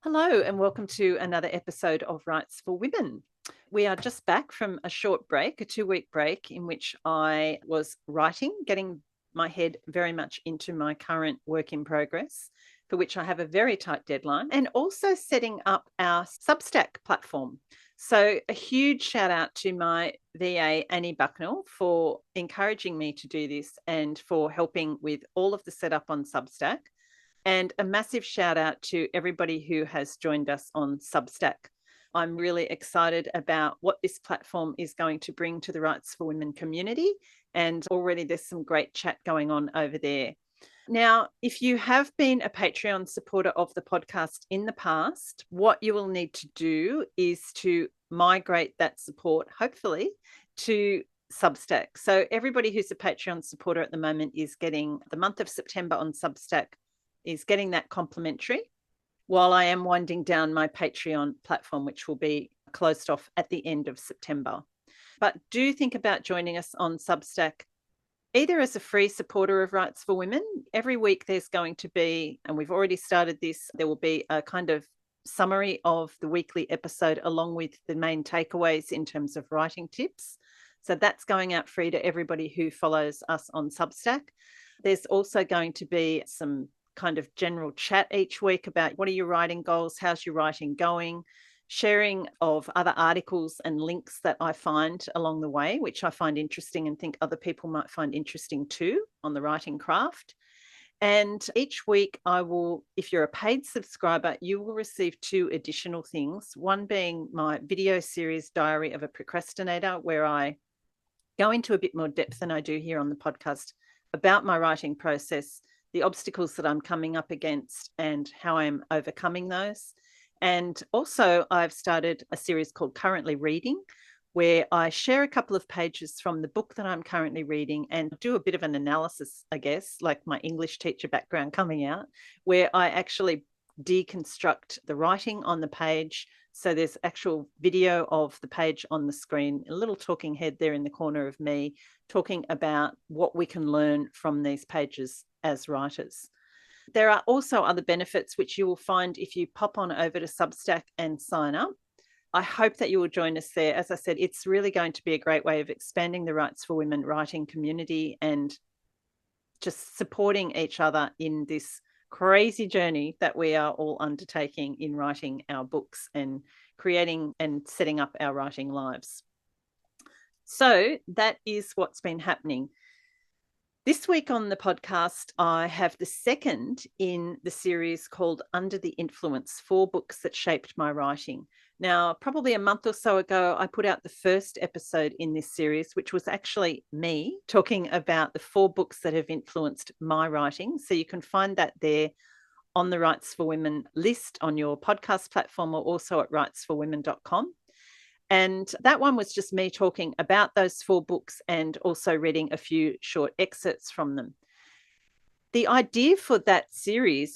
Hello, and welcome to another episode of Rights for Women. We are just back from a short break, a 2-week break, in which I was writing, getting my head very much into my current work in progress, for which I have a very tight deadline, and also setting up our Substack platform. So a huge shout out to my VA, Annie Bucknell, for encouraging me to do this and for helping with all of the setup on Substack. And a massive shout out to everybody who has joined us on Substack. I'm really excited about what this platform is going to bring to the Rights for Women community. And already there's some great chat going on over there. Now, if you have been a Patreon supporter of the podcast in the past, what you will need to do is to migrate that support, hopefully, to Substack. So everybody who's a Patreon supporter at the moment is getting the month of September on Substack is getting that complimentary while I am winding down my Patreon platform, which will be closed off at the end of September. But do think about joining us on Substack, either as a free supporter of Rights for Women. Every week there's going to be, and we've already started this, there will be a kind of summary of the weekly episode along with the main takeaways in terms of writing tips. So that's going out free to everybody who follows us on Substack. There's also going to be some kind of general chat each week about what are your writing goals, how's your writing going, sharing of other articles and links that I find along the way, which I find interesting and think other people might find interesting too on the writing craft. And each week I will, if you're a paid subscriber, you will receive 2 additional things, one being my video series Diary of a Procrastinator, where I go into a bit more depth than I do here on the podcast about my writing process, the obstacles that I'm coming up against and how I'm overcoming those. And also I've started a series called Currently Reading, where I share a couple of pages from the book that I'm currently reading and do a bit of an analysis, I guess, like my English teacher background coming out, where I actually deconstruct the writing on the page. So there's actual video of the page on the screen, a little talking head there in the corner of me talking about what we can learn from these pages as writers. There are also other benefits which you will find if you pop on over to Substack and sign up. I hope that you will join us there. As I said, it's really going to be a great way of expanding the Rights for Women writing community and just supporting each other in this crazy journey that we are all undertaking in writing our books and creating and setting up our writing lives. So that is what's been happening. This week on the podcast, I have the second in the series called Under the Influence, 4 books that shaped my writing. Now, probably a month or so ago, I put out the first episode in this series, which was actually me talking about the 4 books that have influenced my writing. So you can find that there on the Rights for Women list on your podcast platform or also at rightsforwomen.com. And that one was just me talking about those 4 books and also reading a few short excerpts from them. The idea for that series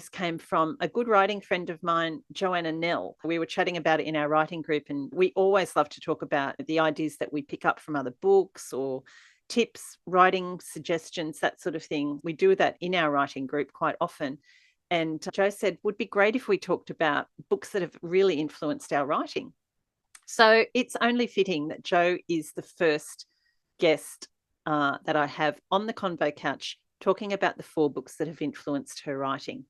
came from a good writing friend of mine, Joanna Nell. We were chatting about it in our writing group, and we always love to talk about the ideas that we pick up from other books or tips, writing suggestions, that sort of thing. We do that in our writing group quite often. And Jo said, would be great if we talked about books that have really influenced our writing. So it's only fitting that Jo is the first guest that I have on the Convo Couch talking about the 4 books that have influenced her writing.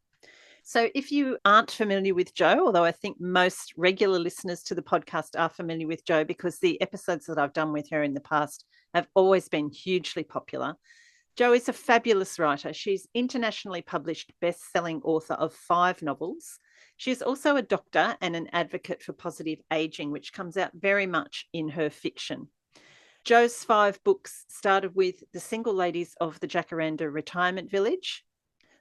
So if you aren't familiar with Jo, although I think most regular listeners to the podcast are familiar with Jo because the episodes that I've done with her in the past have always been hugely popular. Jo is a fabulous writer. She's internationally published best-selling author of 5 novels. She's also a doctor and an advocate for positive aging, which comes out very much in her fiction. Jo's 5 books started with The Single Ladies of the Jacaranda Retirement Village,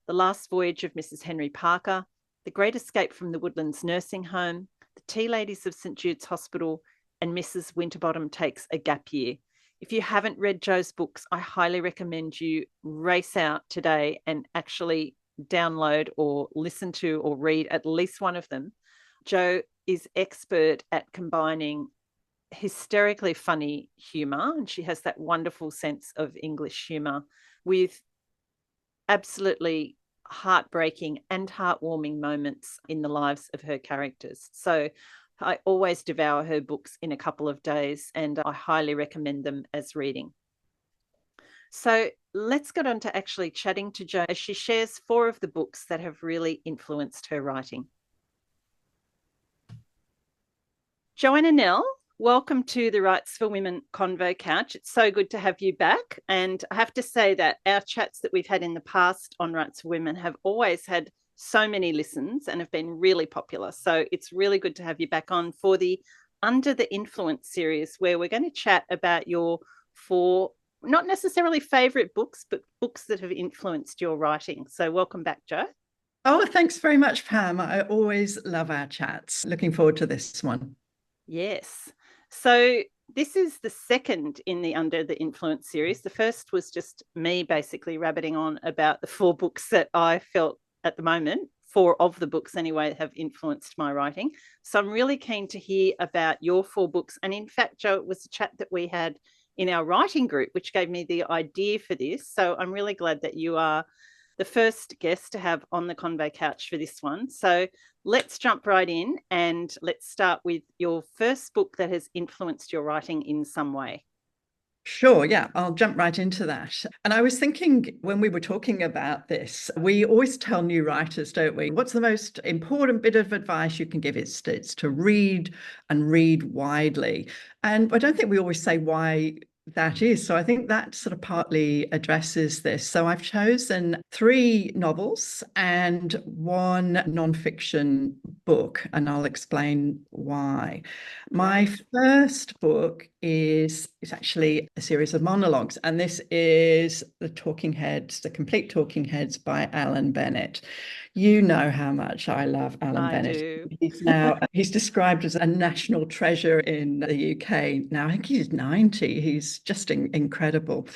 The Last Voyage of Mrs. Henry Parker, The Great Escape from the Woodlands Nursing Home, The Tea Ladies of St. Jude's Hospital, and Mrs. Winterbottom Takes a Gap Year. If you haven't read Jo's books, I highly recommend you race out today and actually download or listen to or read at least one of them. Jo is expert at combining hysterically funny humor, and she has that wonderful sense of English humor with absolutely heartbreaking and heartwarming moments in the lives of her characters. So I always devour her books in a couple of days, and I highly recommend them as reading. So let's get on to actually chatting to Jo as she shares 4 of the books that have really influenced her writing. Joanna Nell, welcome to the Rights for Women Convo Couch. It's so good to have you back. And I have to say that our chats that we've had in the past on Rights for Women have always had so many listens and have been really popular. So it's really good to have you back on for the Under the Influence series, where we're going to chat about your 4, not necessarily favourite books, but books that have influenced your writing. So welcome back, Jo. Oh, thanks very much, Pam. I always love our chats. Looking forward to this one. Yes. So this is the second in the Under the Influence series. The first was just me basically rabbiting on about the 4 books that I felt at the moment, 4 of the books anyway, have influenced my writing. So I'm really keen to hear about your 4 books. And in fact, Jo, it was a chat that we had in our writing group, which gave me the idea for this. So I'm really glad that you are the first guest to have on the Convo Couch for this one. So let's jump right in, and let's start with your first book that has influenced your writing in some way. Sure, yeah, I'll jump right into that. And I was thinking when we were talking about this, we always tell new writers, don't we? What's the most important bit of advice you can give? It's to read and read widely. And I don't think we always say why that is. So I think that sort of partly addresses this. So I've chosen 3 novels and 1 nonfiction book, and I'll explain why. My first book is actually a series of monologues, and this is The Talking Heads, The Complete Talking Heads by Alan Bennett. You know how much I love Alan Bennett. Do. He's described as a national treasure in the UK. Now, I think he's 90. He's just incredible.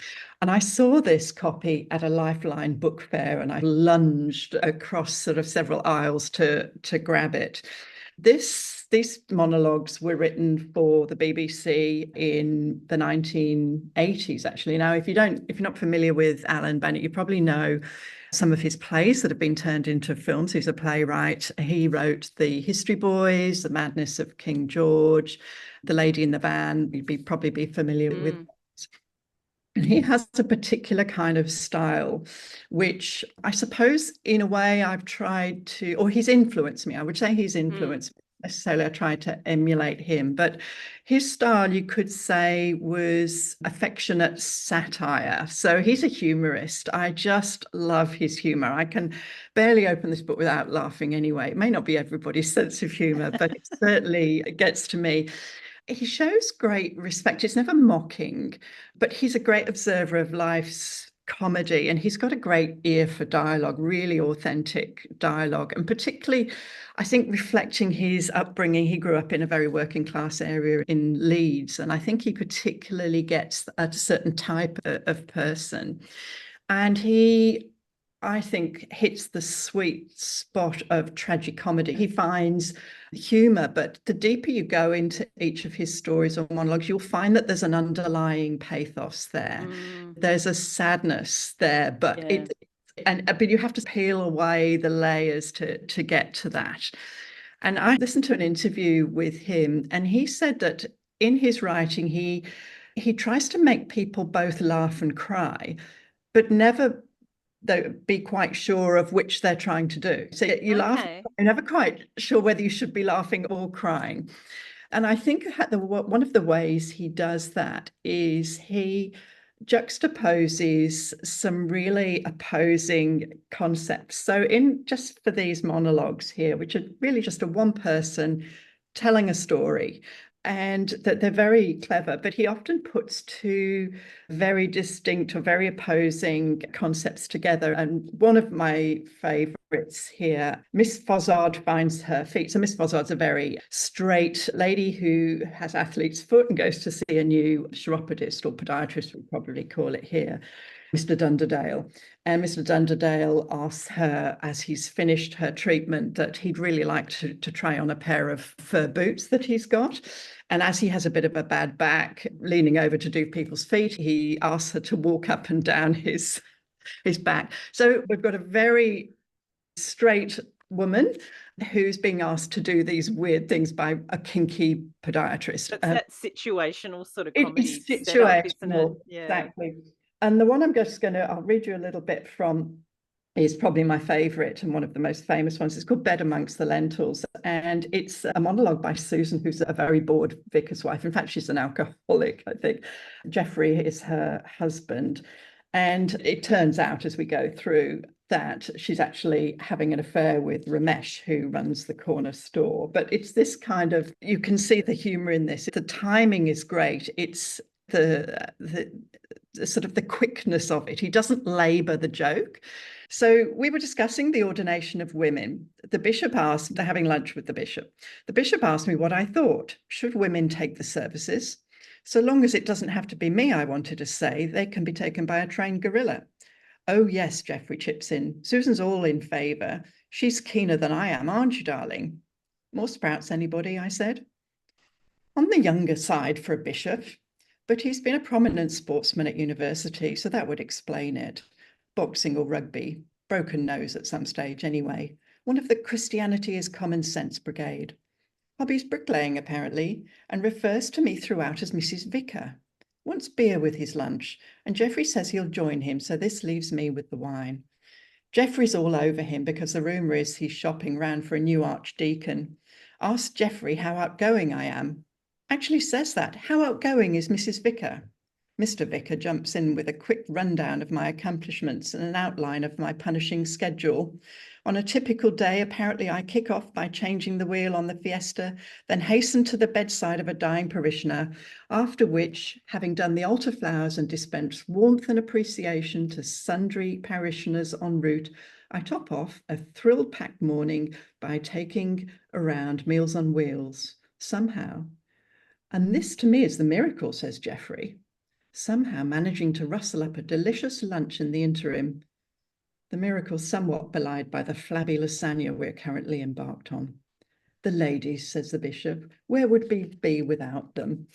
And I saw this copy at a Lifeline book fair, and I lunged across sort of several aisles to grab it. These monologues were written for the BBC in the 1980s, actually. Now, if you're not familiar with Alan Bennett, you probably know some of his plays that have been turned into films. He's a playwright. He wrote The History Boys, The Madness of King George, The Lady in the Van. You'd probably be familiar with. And he has a particular kind of style, which I suppose in a way I've tried to, or he's influenced me. I would say he's influenced me. Necessarily I tried to emulate him, but his style, you could say, was affectionate satire. So he's a humorist. I just love his humor. I can barely open this book without laughing anyway. It may not be everybody's sense of humor, but it certainly gets to me. He shows great respect. It's never mocking, but he's a great observer of life's comedy, and he's got a great ear for dialogue, really authentic dialogue, and particularly I think reflecting his upbringing. He grew up in a very working class area in Leeds, and I think he particularly gets a certain type of person, and he, I think, hits the sweet spot of tragic comedy. He finds humor, but the deeper you go into each of his stories or monologues, you'll find that there's an underlying pathos there. There's a sadness there, but but you have to peel away the layers to get to that. And I listened to an interview with him, and he said that in his writing, he tries to make people both laugh and cry, but never be quite sure of which they're trying to do. So you laugh, you're never quite sure whether you should be laughing or crying. And I think one of the ways he does that is he juxtaposes some really opposing concepts. So just for these monologues here, which are really just a one person telling a story, and that they're very clever, but he often puts 2 very distinct or very opposing concepts together. And one of my favorites here, Miss Fozzard finds her feet. So Miss Fozzard's a very straight lady who has athlete's foot and goes to see a new chiropodist, or podiatrist, we probably call it here, Mr. Dunderdale. And Mr. Dunderdale asks her, as he's finished her treatment, that he'd really like to try on a pair of fur boots that he's got. And as he has a bit of a bad back, leaning over to do people's feet, he asks her to walk up and down his back. So we've got a very straight woman who's being asked to do these weird things by a kinky podiatrist. It's that situational sort of It comedy is setup, isn't it? situational, Yeah. exactly. And the one I'm just going to, I'll read you a little bit from, is probably my favourite and one of the most famous ones. It's called Bed Amongst the Lentils. And it's a monologue by Susan, who's a very bored vicar's wife. In fact, she's an alcoholic, I think. Jeffrey is her husband. And it turns out as we go through that she's actually having an affair with Ramesh, who runs the corner store. But it's this kind of, you can see the humour in this. The timing is great. It's the sort of the quickness of it. He doesn't labour the joke. So we were discussing the ordination of women. The bishop asked, they're having lunch with the bishop. The bishop asked me what I thought. Should women take the services? So long as it doesn't have to be me, I wanted to say, they can be taken by a trained gorilla. Oh, yes, Jeffrey chips in. Susan's all in favour. She's keener than I am, aren't you, darling? More sprouts, anybody, I said. On the younger side for a bishop, but he's been a prominent sportsman at university, so that would explain it. Boxing or rugby, broken nose at some stage anyway. One of the Christianity is Common Sense Brigade. Hobby's bricklaying, apparently, and refers to me throughout as Mrs. Vicar. Wants beer with his lunch, and Geoffrey says he'll join him, so this leaves me with the wine. Geoffrey's all over him because the rumour is he's shopping round for a new archdeacon. Asked Geoffrey how outgoing I am. Actually says that. How outgoing is Mrs. Vicar? Mr. Vicar jumps in with a quick rundown of my accomplishments and an outline of my punishing schedule. On a typical day, apparently I kick off by changing the wheel on the Fiesta, then hasten to the bedside of a dying parishioner, after which, having done the altar flowers and dispensed warmth and appreciation to sundry parishioners en route, I top off a thrill-packed morning by taking around Meals on Wheels, somehow. And this to me is the miracle, says Geoffrey, somehow managing to rustle up a delicious lunch in the interim. The miracle somewhat belied by the flabby lasagna we're currently embarked on. The ladies, says the bishop, where would we be without them?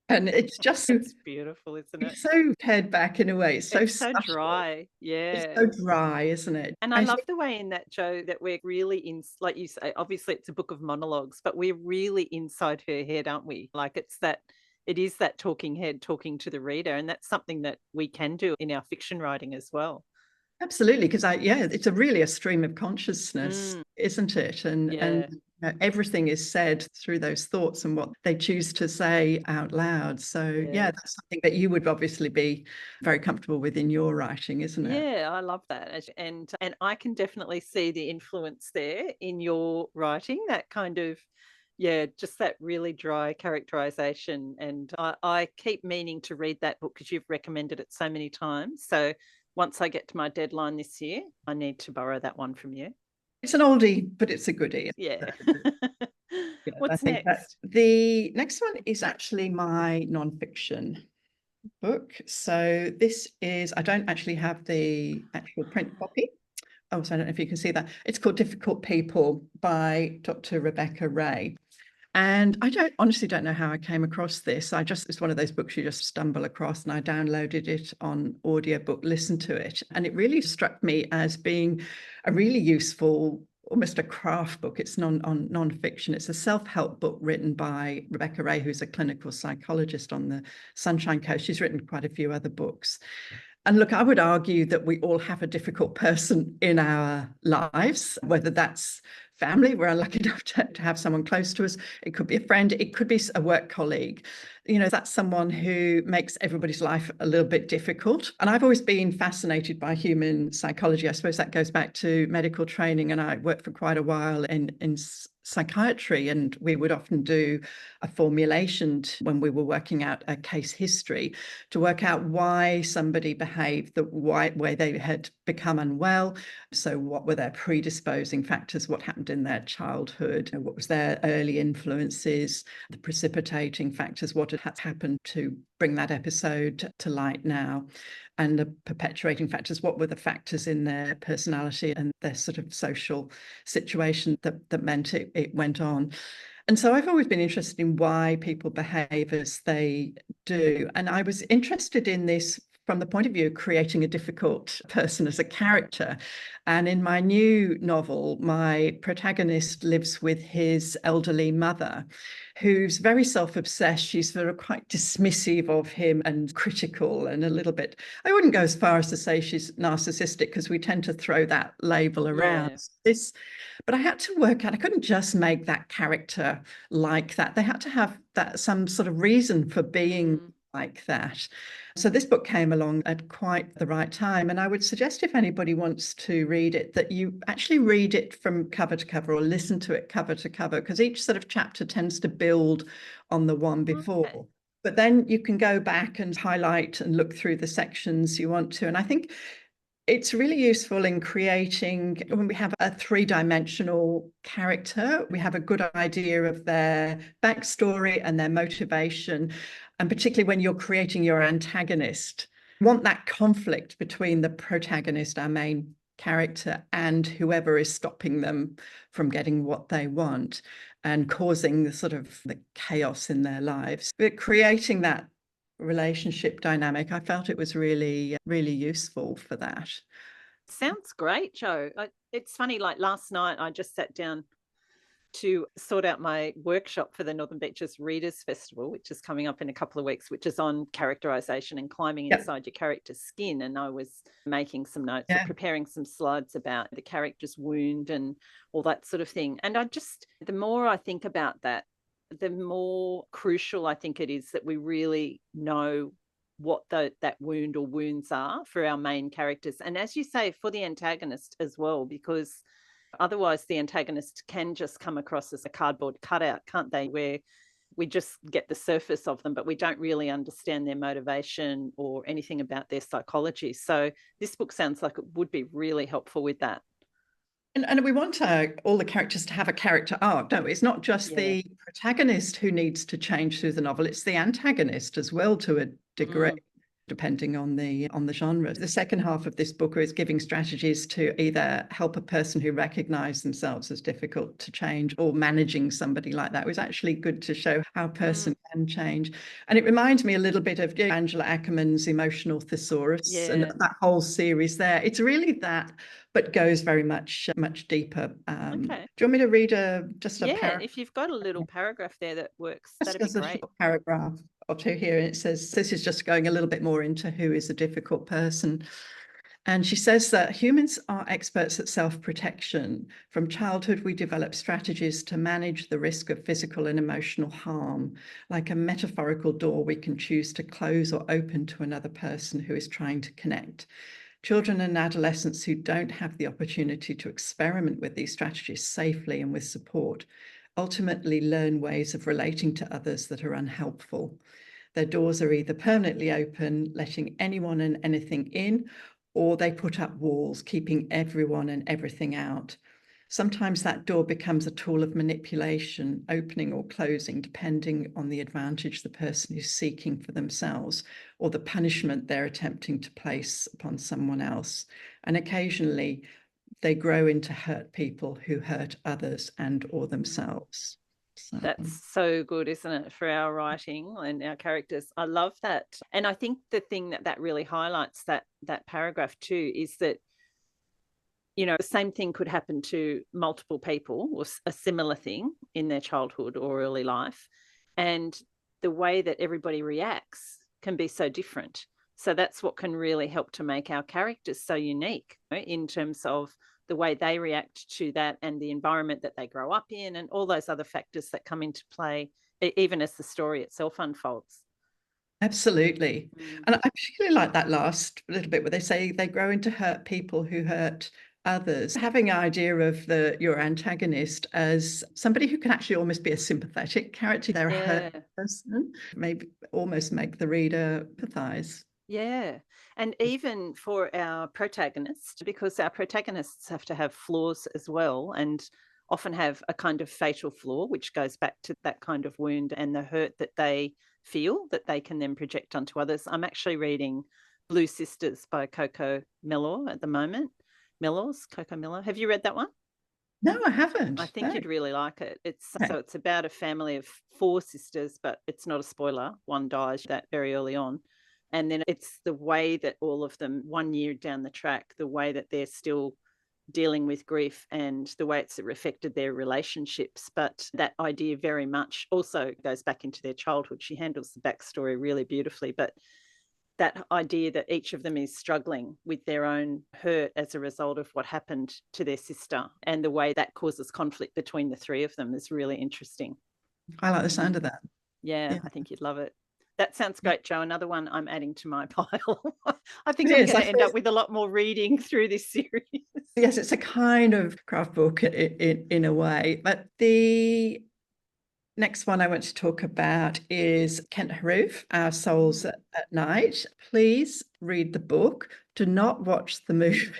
And it's just It's beautiful, isn't it? It's so pared back in a way. It's so dry. Yeah. It's so dry, isn't it? And I love the way in that, Jo, that we're really in, like you say, obviously it's a book of monologues, but we're really inside her head, aren't we? Like it is that talking head talking to the reader. And that's something that we can do in our fiction writing as well. Absolutely, because it's really a stream of consciousness, isn't it? And everything is said through those thoughts and what they choose to say out loud. So that's something that you would obviously be very comfortable with in your writing, isn't it? Yeah, I love that. And I can definitely see the influence there in your writing, that kind of, just that really dry characterization. And I keep meaning to read that book because you've recommended it so many times. So once I get to my deadline this year, I need to borrow that one from you. It's an oldie, but it's a goodie. Yeah. What's next? The next one is actually my nonfiction book. So this is, I don't actually have the actual print copy. Oh, so I don't know if you can see that. It's called Difficult People by Dr. Rebecca Ray. And I honestly don't know how I came across this. It's one of those books you just stumble across, and I downloaded it on audiobook, listened to it. And it really struck me as being a really useful, almost a craft book. It's non-fiction. It's a self-help book written by Rebecca Ray, who's a clinical psychologist on the Sunshine Coast. She's written quite a few other books. And look, I would argue that we all have a difficult person in our lives, whether that's family, we're lucky enough to have someone close to us. It could be a friend, it could be a work colleague. That's someone who makes everybody's life a little bit difficult. And I've always been fascinated by human psychology. I suppose that goes back to medical training. And I worked for quite a while in psychiatry, and we would often do a formulation when we were working out a case history to work out why somebody behaved the way they had become unwell. So what were their predisposing factors? What happened in their childhood? What was their early influences? The precipitating factors? What had happened to bring that episode to light now? And the perpetuating factors, what were the factors in their personality and their sort of social situation that meant it went on? And so I've always been interested in why people behave as they do. And I was interested in this from the point of view of creating a difficult person as a character. And in my new novel, my protagonist lives with his elderly mother, who's very self-obsessed. She's sort of quite dismissive of him and critical and a little bit, I wouldn't go as far as to say she's narcissistic, because we tend to throw that label around. But I had to work out, I couldn't just make that character like that. They had to have that some sort of reason for being like that. So this book came along at quite the right time. And I would suggest, if anybody wants to read it, that you actually read it from cover to cover, or listen to it cover to cover, because each sort of chapter tends to build on the one before. Okay. But then you can go back and highlight and look through the sections you want to. And I think it's really useful in creating, when we have a three-dimensional character, we have a good idea of their backstory and their motivation. And particularly when you're creating your antagonist, you want that conflict between the protagonist, our main character, and whoever is stopping them from getting what they want and causing the sort of the chaos in their lives. But creating that relationship dynamic, I felt it was really, really useful for that. Sounds great, Jo. It's funny, like last night I just sat down to sort out my workshop for the Northern Beaches Readers Festival, which is coming up in a couple of weeks, which is on characterization and climbing inside your character's skin. And I was making some notes or preparing some slides about the character's wound and all that sort of thing. And the more I think about that, the more crucial I think it is that we really know what that wound or wounds are for our main characters. And as you say, for the antagonist as well, because otherwise the antagonist can just come across as a cardboard cutout, can't they? Where we just get the surface of them, but we don't really understand their motivation or anything about their psychology. So this book sounds like it would be really helpful with that. And we want all the characters to have a character arc, don't we? It's not just the protagonist who needs to change through the novel, it's the antagonist as well, to a degree, depending on the genre. The second half of this book is giving strategies to either help a person who recognise themselves as difficult to change, or managing somebody like that. It was actually good to show how a person can change. And it reminds me a little bit of Angela Ackerman's Emotional Thesaurus and that whole series there. It's really that, but goes very much deeper. Do you want me to read just a paragraph? If you've got a little paragraph there that works, that'd be great. A short paragraph or two here. It says, this is just going a little bit more into who is a difficult person. And she says that humans are experts at self-protection. From childhood, we develop strategies to manage the risk of physical and emotional harm. Like a metaphorical door we can choose to close or open to another person who is trying to connect. Children and adolescents who don't have the opportunity to experiment with these strategies safely and with support ultimately learn ways of relating to others that are unhelpful. Their doors are either permanently open, letting anyone and anything in, or they put up walls, keeping everyone and everything out. Sometimes that door becomes a tool of manipulation, opening or closing, depending on the advantage the person is seeking for themselves or the punishment they're attempting to place upon someone else. And occasionally, they grow into hurt people who hurt others and or themselves. So. That's so good, isn't it, for our writing and our characters? I love that. And I think the thing that really highlights that paragraph too is that, you know, the same thing could happen to multiple people, or a similar thing in their childhood or early life. And the way that everybody reacts can be so different. So that's what can really help to make our characters so unique, you know, in terms of the way they react to that and the environment that they grow up in and all those other factors that come into play, even as the story itself unfolds. Absolutely. And I particularly like that last little bit where they say they grow into hurt people who hurt others. Having an idea of your antagonist as somebody who can actually almost be a sympathetic character, they're a hurt person, maybe almost make the reader empathize. Yeah. And even for our protagonists, because our protagonists have to have flaws as well, and often have a kind of fatal flaw, which goes back to that kind of wound and the hurt that they feel that they can then project onto others. I'm actually reading Blue Sisters by Coco Mellor at the moment. Coco Mellor. Have you read that one? No, I haven't. I think you'd really like it. So it's about a family of 4 sisters, but it's not a spoiler. One dies that very early on. And then it's the way that all of them, 1 year down the track, the way that they're still dealing with grief and the way it's affected their relationships. But that idea very much also goes back into their childhood. She handles the backstory really beautifully, but that idea that each of them is struggling with their own hurt as a result of what happened to their sister, and the way that causes conflict between the three of them is really interesting. I like the sound of that. Yeah, Yeah. I think you'd love it. That sounds great, Joe. Another one I'm adding to my pile. I think It I'm is. going I to end suppose, up with a lot more reading through this series. yes, it's a kind of craft book in a way. But the next one I want to talk about is Kent Haruf, Our Souls at Night. Please read the book. Do not watch the movie.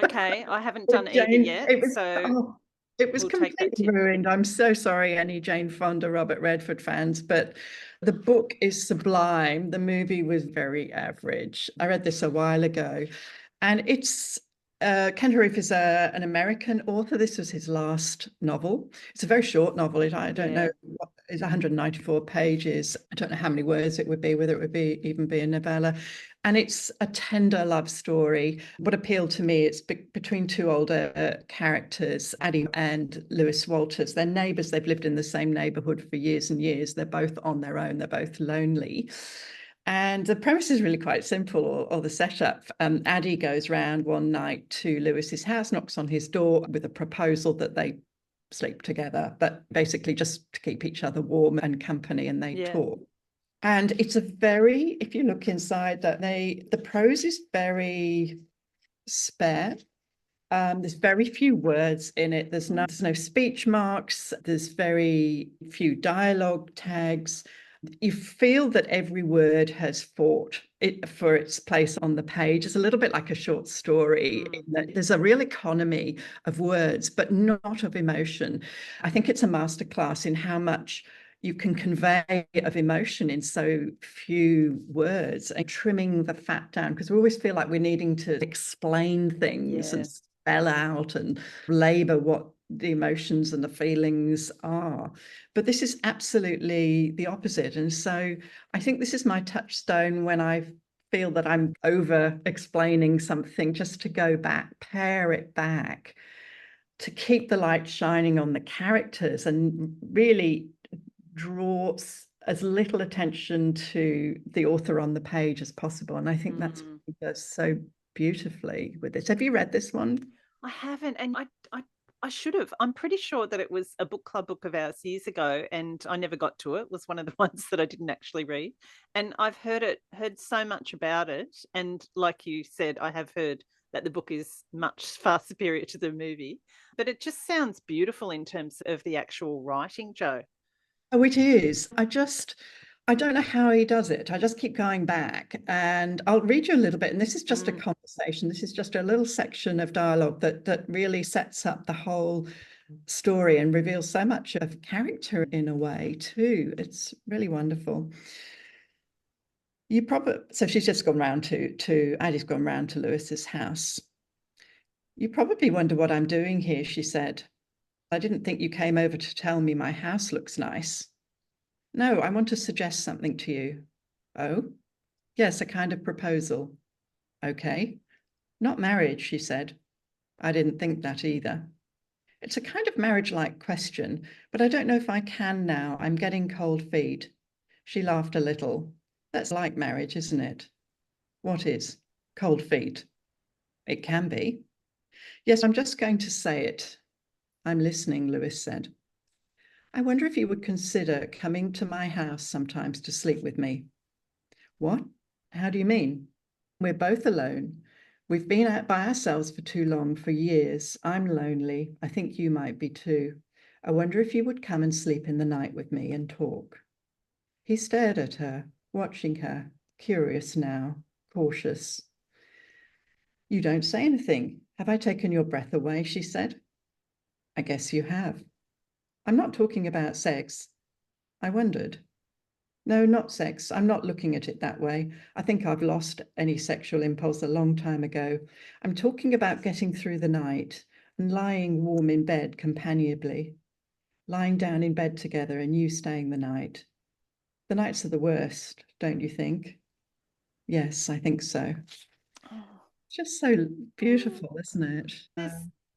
Okay, I haven't With done either Jane, yet, so it was we'll take that completely tip. ruined. I'm so sorry, any Jane Fonda, Robert Redford fans, but the book is sublime. The movie was very average. I read this a while ago, and it's Ken Haruf is an American author. This was his last novel. It's a very short novel. I don't know. It's 194 pages. I don't know how many words it would be, whether it would be even be a novella. And it's a tender love story. What appealed to me, it's between two older characters, Addie and Lewis Walters. They're neighbours. They've lived in the same neighbourhood for years and years. They're both on their own. They're both lonely. And the premise is really quite simple, or the setup. Addie goes round one night to Lewis's house, knocks on his door with a proposal that they sleep together, but basically just to keep each other warm and company, and they talk. And it's a very, if you look inside, that the prose is very spare. There's very few words in it. There's no speech marks. There's very few dialogue tags. You feel that every word has fought it for its place on the page. It's a little bit like a short story. In that there's a real economy of words, but not of emotion. I think it's a masterclass in how much you can convey of emotion in so few words, and trimming the fat down, because we always feel like we're needing to explain things and spell out and labor what the emotions and the feelings are. But this is absolutely the opposite. And so I think this is my touchstone when I feel that I'm over explaining something, just to go back, pare it back, to keep the light shining on the characters and really draw as little attention to the author on the page as possible. And I think that's what he does so beautifully with this. Have you read this one? I haven't, and I should have. I'm pretty sure that it was a book club book of ours years ago, and I never got to it. It was one of the ones that I didn't actually read. And I've heard so much about it. And like you said, I have heard that the book is much far superior to the movie. But it just sounds beautiful in terms of the actual writing, Joe. Oh, it is. I don't know how he does it. I just keep going back, and I'll read you a little bit. And this is just a conversation. This is just a little section of dialogue that really sets up the whole story and reveals so much of character in a way too. It's really wonderful. So she's just gone round to Addie's gone round to Lewis's house. You probably wonder what I'm doing here, she said. I didn't think you came over to tell me my house looks nice. No, I want to suggest something to you. Oh, yes, a kind of proposal. Okay. Not marriage, she said. I didn't think that either. It's a kind of marriage-like question, but I don't know if I can now. I'm getting cold feet. She laughed a little. That's like marriage, isn't it? What is? Cold feet. It can be. Yes, I'm just going to say it. I'm listening, Lewis said. I wonder if you would consider coming to my house sometimes to sleep with me. What? How do you mean? We're both alone. We've been out by ourselves for too long, for years. I'm lonely. I think you might be too. I wonder if you would come and sleep in the night with me and talk. He stared at her, watching her, curious now, cautious. You don't say anything. Have I taken your breath away? She said. I guess you have. I'm not talking about sex. I wondered. No, not sex. I'm not looking at it that way. I think I've lost any sexual impulse a long time ago. I'm talking about getting through the night and lying warm in bed companionably, lying down in bed together and you staying the night. The nights are the worst, don't you think? Yes, I think so. Oh, Just so beautiful, isn't it? there's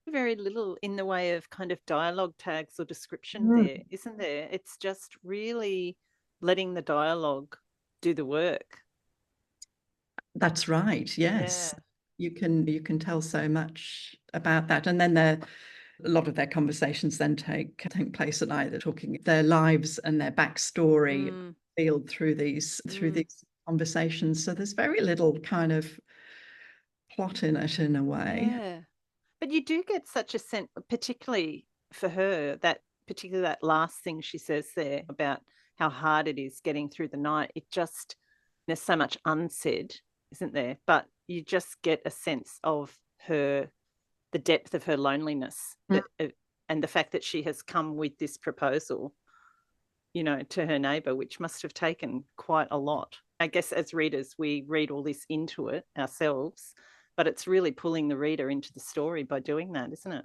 very little in the way of kind of dialogue tags or description Mm. there, isn't there? It's just really letting the dialogue do the work. That's right. Yes. Yeah. You can tell so much about that. And then a lot of their conversations then take place at night. They're talking their lives and their backstory Mm, field through mm. these conversations. So there's very little kind of plot in it in a way. Yeah. But you do get such a sense, particularly for her, that particularly that last thing she says there about how hard it is getting through the night. It just, there's so much unsaid, isn't there? But you just get a sense of her, the depth of her loneliness, Mm. and the fact that she has come with this proposal, to her neighbour, which must have taken quite a lot. I guess as readers, we read all this into it ourselves, but it's really pulling the reader into the story by doing that, isn't it?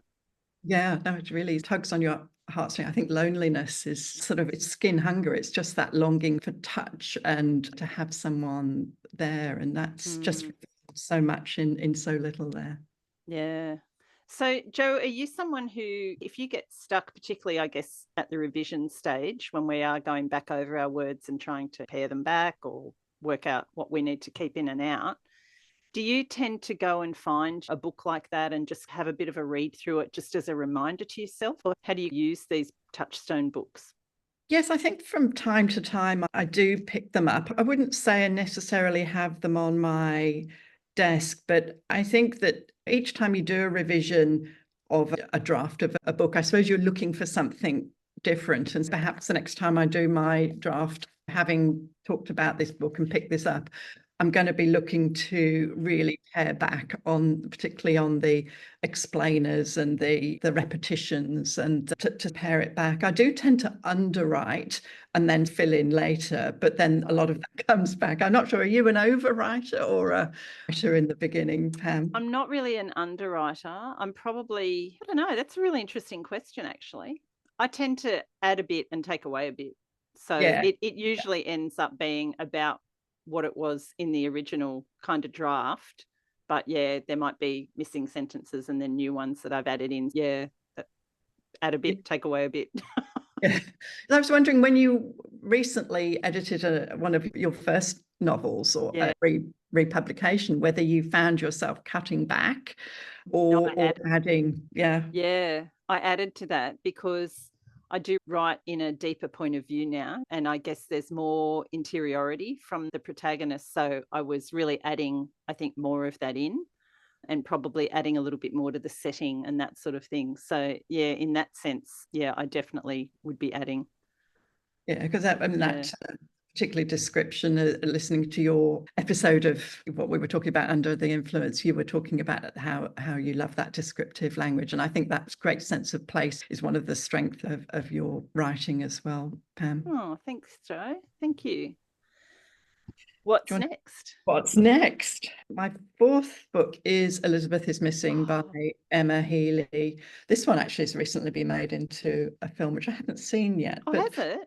Yeah, no, it really tugs on your heartstrings. I think loneliness is sort of it's skin hunger. It's just that longing for touch and to have someone there. And that's just Mm, so much in so little there. yeah. So, Joe, are you someone who, if you get stuck, particularly, I guess, at the revision stage when we are going back over our words and trying to pair them back or work out what we need to keep in and out, do you tend to go and find a book like that and just have a bit of a read through it just as a reminder to yourself? Or how do you use these touchstone books? Yes, I think from time to time I do pick them up. I wouldn't say I necessarily have them on my desk, but I think that each time you do a revision of a draft of a book, I suppose you're looking for something different. And perhaps the next time I do my draft, having talked about this book and picked this up, I'm going to be looking to really pare back on, particularly on the explainers and the repetitions, and to pare it back. I do tend to underwrite and then fill in later, but then a lot of that comes back. I'm not sure, are you an overwriter or a writer in the beginning, Pam? I'm not really an underwriter. I'm probably, I don't know, that's a really interesting question, actually. I tend to add a bit and take away a bit. So Yeah. it usually ends up being about what it was in the original kind of draft. But yeah, there might be missing sentences and then new ones that I've added in. Yeah, add a bit, take away a bit. Yeah. I was wondering when you recently edited one of your first novels or Yeah. a republication, whether you found yourself cutting back No, or adding, yeah. yeah, I added to that because I do write in a deeper point of view now. And I guess there's more interiority from the protagonist. So I was really adding, I think, more of that in and probably adding a little bit more to the setting and that sort of thing. So, yeah, in that sense, yeah, I definitely would be adding. Yeah, because that, I mean, Yeah. that particularly description, listening to your episode of what we were talking about under the influence, you were talking about how you love that descriptive language. And I think that great sense of place is one of the strengths of your writing as well, Pam. Oh, thanks, Joe. Thank you. Do What's you want next? What's next? My fourth book is Elizabeth is Missing by Oh, Emma Healy. This one actually has recently been made into a film, which I haven't seen yet. oh, But has it?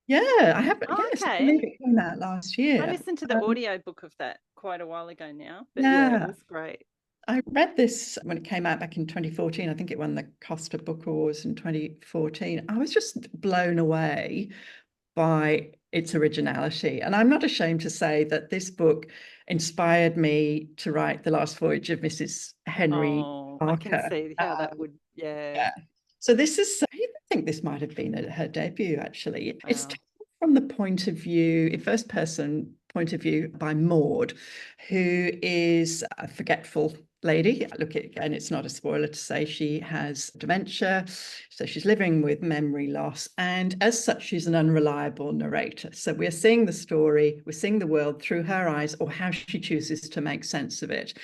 yeah, I haven't. Oh, Yes, I okay. believe it came out last I year. listened to the audio book of that quite a while ago now, but yeah, it Yeah, was great. I read this when it came out back in 2014. I think it won the Costa Book Awards in 2014. I was just blown away by its originality. And I'm not ashamed to say that this book inspired me to write The Last Voyage of Mrs. Henry Oh, I can Parker. see how that would, yeah. Yeah. So this is, I think this might have been her debut, actually. It's Wow. taken from the point of view, in first person point of view by Maud, who is a forgetful lady. Look, again, it's not a spoiler to say she has dementia. So she's living with memory loss. And as such, she's an unreliable narrator. So we're seeing the story, we're seeing the world through her eyes or how she chooses to make sense of it.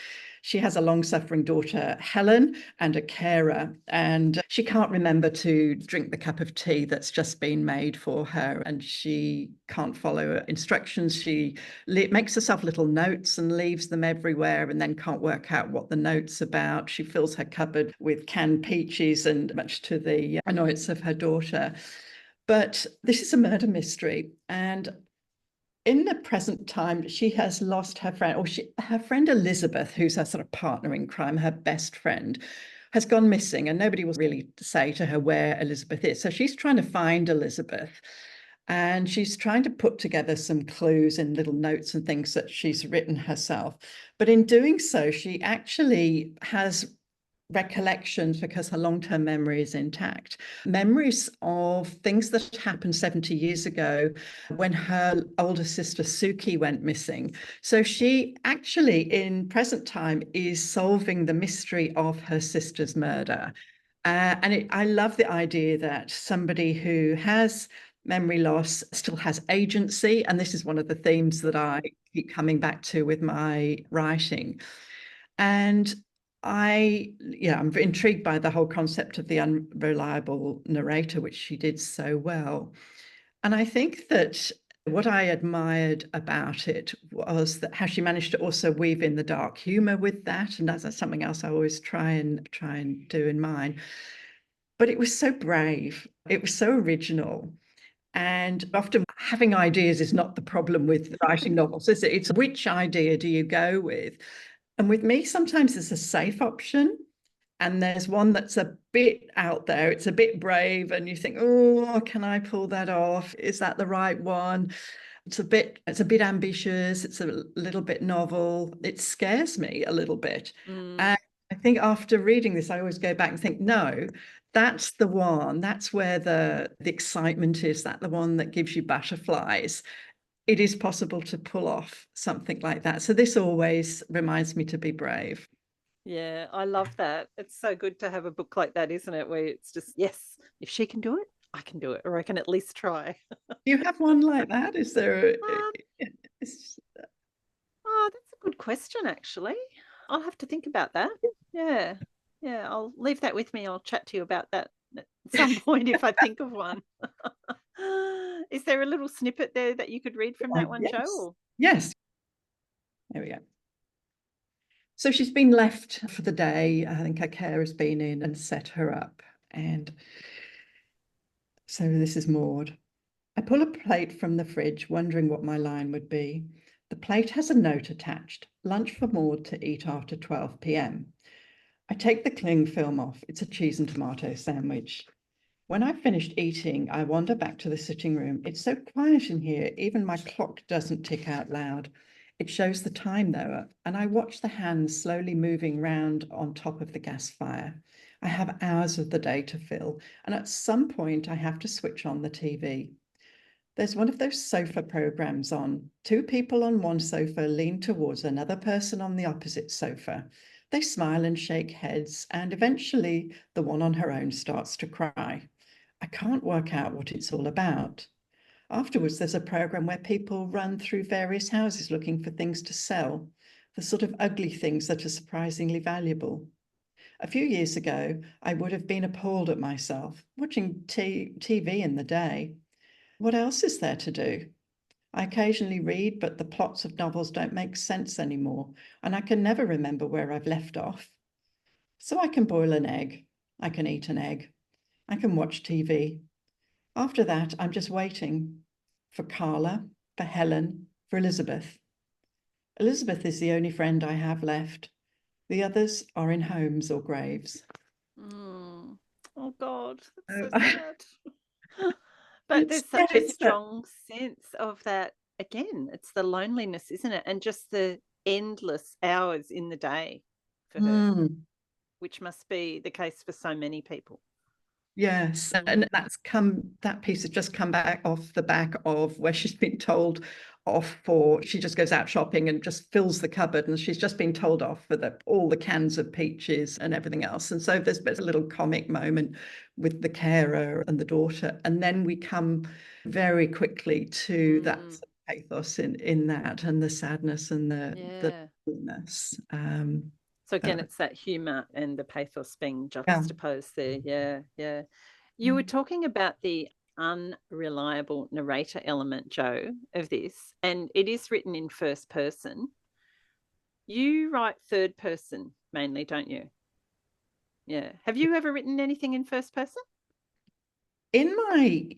She has a long-suffering daughter, Helen, and a carer, and she can't remember to drink the cup of tea that's just been made for her, and she can't follow instructions. She makes herself little notes and leaves them everywhere and then can't work out what the note's about. She fills her cupboard with canned peaches, and much to the annoyance of her daughter. But this is a murder mystery, and in the present time, she has lost her friend, or her friend Elizabeth, who's her sort of partner in crime, her best friend, has gone missing, and nobody will really say to her where Elizabeth is. So she's trying to find Elizabeth, and she's trying to put together some clues and little notes and things that she's written herself. But in doing so, she actually has recollections, because her long-term memory is intact, memories of things that happened 70 years ago when her older sister Suki went missing. So she actually in present time is solving the mystery of her sister's murder. I love the idea that somebody who has memory loss still has agency, and this is one of the themes that I keep coming back to with my writing. And I'm intrigued by the whole concept of the unreliable narrator, which she did so well. And I think that what I admired about it was that how she managed to also weave in the dark humor with that. And that's something else I always try and do in mine. But it was so brave. It was so original. And often having ideas is not the problem with writing novels, is it? It's which idea do you go with? And with me, sometimes it's a safe option, and there's one that's a bit out there. It's a bit brave, and you think, oh, can I pull that off? Is that the right one? It's a bit ambitious. It's a little bit novel. It scares me a little bit. And I think after reading this, I always go back and think, no, that's the one. That's where the excitement is. That's the one that gives you butterflies. It is possible to pull off something like that. So this always reminds me to be brave. Yeah, I love that. It's so good to have a book like that, isn't it? Where it's just, yes, if she can do it, I can do it, or I can at least try. Do you have one like that? Is there Um, oh, that's a good question, actually. I'll have to think about that. Yeah. Yeah, I'll leave that with me. I'll chat to you about that at some point if I think of one. Is there a little snippet there that you could read from that one, yes. Jo? Or? Yes. There we go. So she's been left for the day. I think her carer has been in and set her up. And so this is Maud. I pull a plate from the fridge, wondering what my line would be. The plate has a note attached, lunch for Maud to eat after 12 p.m. I take the cling film off. It's a cheese and tomato sandwich. When I've finished eating, I wander back to the sitting room. It's so quiet in here, even my clock doesn't tick out loud. It shows the time though, and I watch the hands slowly moving round on top of the gas fire. I have hours of the day to fill, and at some point I have to switch on the TV. There's one of those sofa programs on. Two people on one sofa lean towards another person on the opposite sofa. They smile and shake heads, and eventually the one on her own starts to cry. I can't work out what it's all about. Afterwards, there's a program where people run through various houses looking for things to sell, the sort of ugly things that are surprisingly valuable. A few years ago, I would have been appalled at myself, watching TV in the day. What else is there to do? I occasionally read, but the plots of novels don't make sense anymore, and I can never remember where I've left off. So I can boil an egg. I can eat an egg. I can watch TV. After that, I'm just waiting for Carla, for Helen, for Elizabeth. Elizabeth is the only friend I have left. The others are in homes or graves. Oh, God, that's so Oh, sad. But there's such a it's that. strong sense of that. Again, it's the loneliness, isn't it? And just the endless hours in the day for her, which must be the case for so many people. Yes, and that piece has just come back off the back of where she's been told off for, she just goes out shopping and just fills the cupboard, and she's just been told off for all the cans of peaches and everything else. And so there's a little comic moment with the carer and the daughter, and then we come very quickly to that pathos in that, and the sadness and the loneliness. So again, it's that humour and the pathos being Yeah. juxtaposed there. Yeah, yeah. You were talking about the unreliable narrator element, Jo, of this, and it is written in first person. You write third person mainly, don't you? Yeah. Have you ever written anything in first person? In my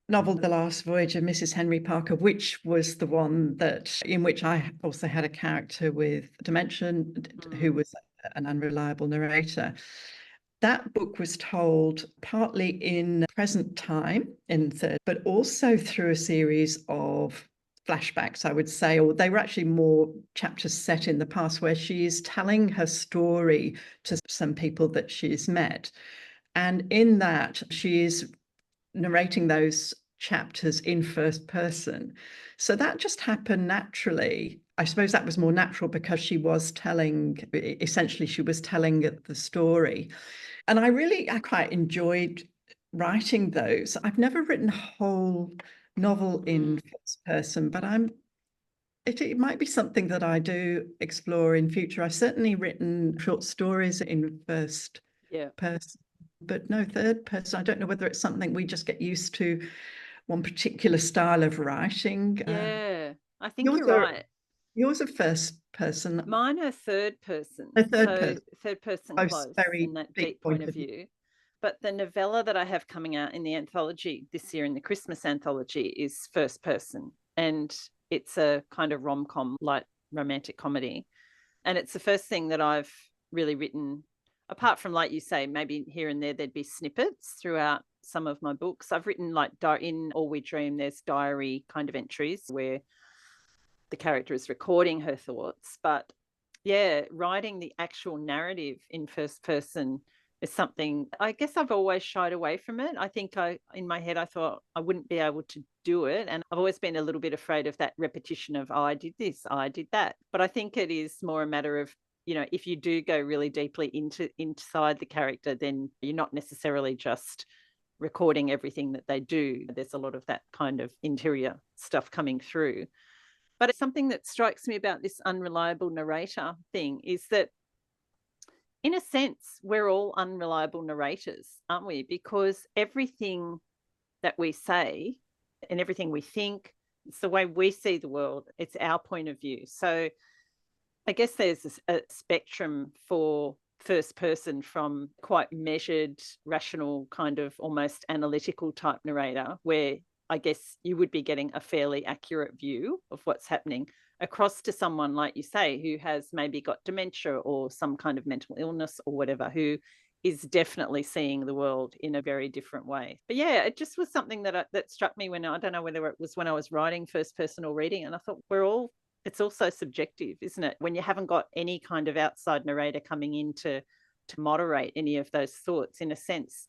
novel, The Last Voyage of Mrs. Henry Parker, which was the one in which I also had a character with dementia who was an unreliable narrator. That book was told partly in present time, but also through a series of flashbacks, I would say, or they were actually more chapters set in the past, where she is telling her story to some people that she's met. And in that, she is narrating those chapters in first person. So that just happened naturally. I suppose that was more natural because she was telling the story. And I quite enjoyed writing those. I've never written a whole novel in first person, but it might be something that I do explore in future. I've certainly written short stories in first person, but no third person. I don't know whether it's something we just get used to, one particular style of writing. I think you're right. Yours are first person. Mine are third person. Third person close in that deep point of view. But the novella that I have coming out in the anthology this year, in the Christmas anthology, is first person. And it's a kind of rom-com, light romantic comedy. And it's the first thing that I've really written, apart from, like you say, maybe here and there, there'd be snippets throughout some of my books. I've written, like, in All We Dream, there's diary kind of entries where the character is recording her thoughts. But yeah, writing the actual narrative in first person is something, I guess I've always shied away from it. I think in my head, I thought I wouldn't be able to do it. And I've always been a little bit afraid of that repetition of, oh, I did this, oh, I did that. But I think it is more a matter of, if you do go really deeply inside the character, then you're not necessarily just recording everything that they do. There's a lot of that kind of interior stuff coming through. But it's something that strikes me about this unreliable narrator thing is that, in a sense, we're all unreliable narrators, aren't we? Because everything that we say and everything we think, it's the way we see the world. It's our point of view. So I guess there's a spectrum for first person, from quite measured, rational, kind of almost analytical type narrator, where I guess you would be getting a fairly accurate view of what's happening, across to someone, like you say, who has maybe got dementia or some kind of mental illness or whatever, who is definitely seeing the world in a very different way. But yeah, it just was something that struck me when, I don't know whether it was when I was writing first person or reading, and I thought it's also subjective, isn't it? When you haven't got any kind of outside narrator coming in to moderate any of those thoughts, in a sense,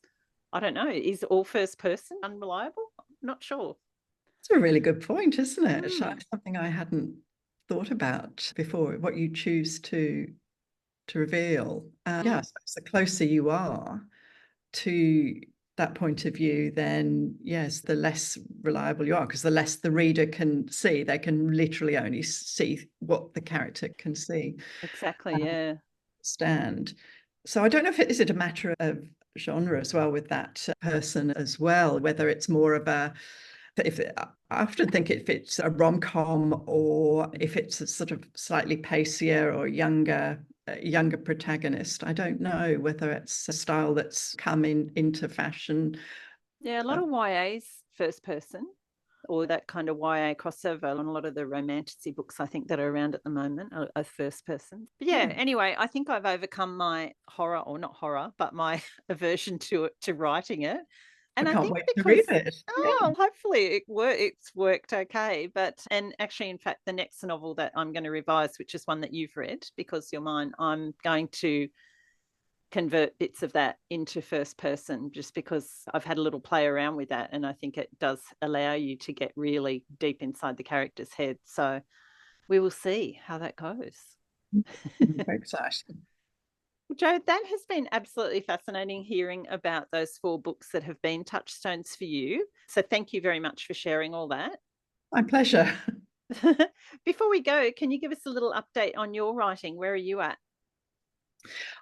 I don't know, is all first person unreliable? Not sure. It's a really good point, isn't it? Something I hadn't thought about before, what you choose to reveal. Yeah, so the closer you are to that point of view, then yes, the less reliable you are, because the less the reader can see. They can literally only see what the character can see. Exactly, yeah. Stand. So I don't know if is it a matter of genre as well with that person as well, whether it's more of I often think if it's a rom-com or if it's a sort of slightly pacier or younger protagonist. I don't know whether it's a style that's come into fashion. Yeah, a lot of YA's first person, or that kind of YA crossover, and a lot of the romanticy books I think that are around at the moment are first person. But yeah, anyway, I think I've overcome my horror, or not horror, but my aversion to writing it. And I can't think wait because, to read it. Hopefully it's worked okay. And actually, in fact, the next novel that I'm going to revise, which is one that you've read, Because You're Mine, I'm going to convert bits of that into first person, just because I've had a little play around with that, and I think it does allow you to get really deep inside the character's head. So we will see how that goes. Very exciting. Jo, that has been absolutely fascinating hearing about those 4 books that have been touchstones for you. So thank you very much for sharing all that. My pleasure. Before we go, can you give us a little update on your writing? Where are you at?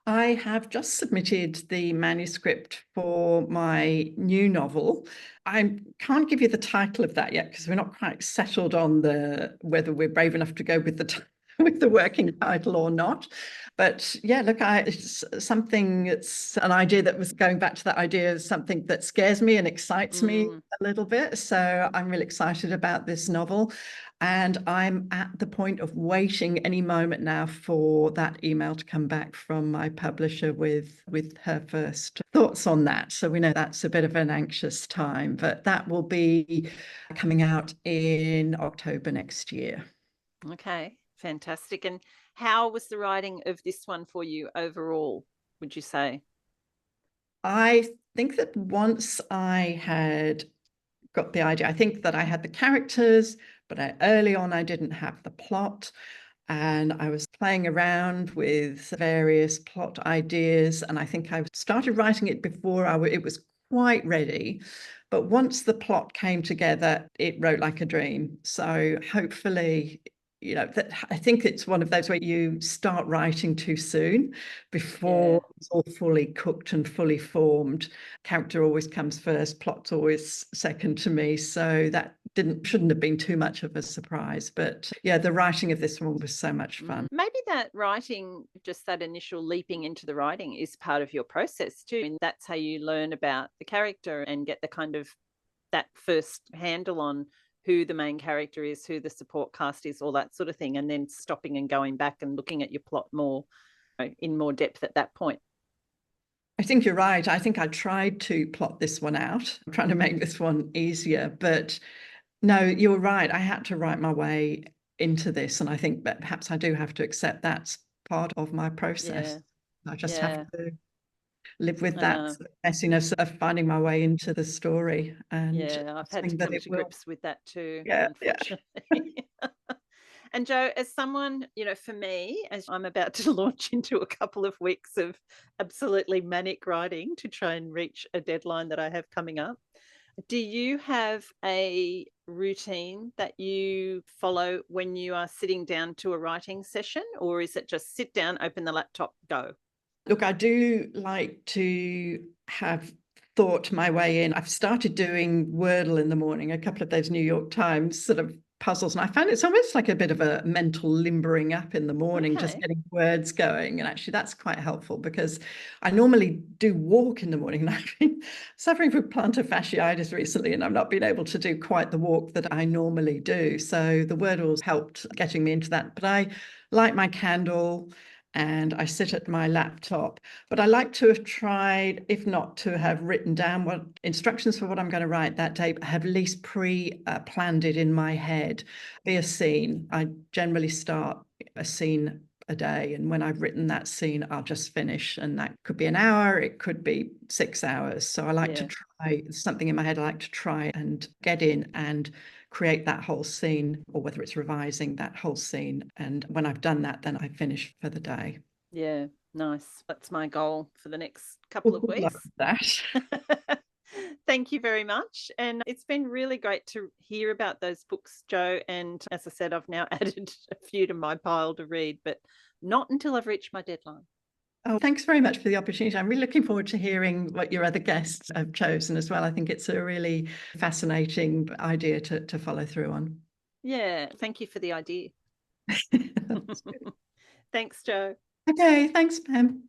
I have just submitted the manuscript for my new novel. I can't give you the title of that yet because we're not quite settled on whether we're brave enough to go with with the working title or not. But yeah, look, it's something, it's an idea that was going back to that idea of something that scares me and excites me a little bit. So I'm really excited about this novel. And I'm at the point of waiting any moment now for that email to come back from my publisher with her first thoughts on that. So we know that's a bit of an anxious time, but that will be coming out in October next year. Okay, fantastic. And how was the writing of this one for you overall, would you say? I think that once I had got the idea, I think that I had the characters, but early on I didn't have the plot. And I was playing around with various plot ideas. And I think I started writing it before it was quite ready. But once the plot came together, it wrote like a dream. So hopefully, that I think it's one of those where you start writing too soon before it's all fully cooked and fully formed. Character always comes first, plot's always second to me. So that shouldn't have been too much of a surprise. But yeah, the writing of this one was so much fun. Maybe that writing, just that initial leaping into the writing, is part of your process too. And that's how you learn about the character and get the kind of that first handle on who the main character is, who the support cast is, all that sort of thing, and then stopping and going back and looking at your plot more in more depth at that point. I think you're right. I think I tried to plot this one out, trying to make this one easier. But no, you're right. I had to write my way into this. And I think that perhaps I do have to accept that's part of my process. I just have to live with that messiness of finding my way into the story. And I've had to come to grips with that too, unfortunately. And Jo, as someone, for me, as I'm about to launch into a couple of weeks of absolutely manic writing to try and reach a deadline that I have coming up, do you have a routine that you follow when you are sitting down to a writing session, or is it just sit down, open the laptop, go? Look, I do like to have thought my way in. I've started doing Wordle in the morning, a couple of those New York Times sort of puzzles. And I find it's almost like a bit of a mental limbering up in the morning, just getting words going. And actually, that's quite helpful because I normally do walk in the morning. And I've been suffering from plantar fasciitis recently, and I've not been able to do quite the walk that I normally do. So the Wordle's helped getting me into that. But I light my candle and I sit at my laptop. But I like to have tried, if not to have written down what instructions for what I'm going to write that day, have at least planned it in my head. Be a scene. I generally start a scene a day, and when I've written that scene, I'll just finish, and that could be an hour, it could be 6 hours. So I like to try something in my head. I like to try and get in and create that whole scene, or whether it's revising that whole scene. And when I've done that, then I finish for the day. Yeah, nice. That's my goal for the next couple of weeks. That. Thank you very much. And it's been really great to hear about those books, Jo. And as I said, I've now added a few to my pile to read, but not until I've reached my deadline. Oh, thanks very much for the opportunity. I'm really looking forward to hearing what your other guests have chosen as well. I think it's a really fascinating idea to follow through on. Yeah, thank you for the idea. Thanks, Jo. Okay, thanks, Pam.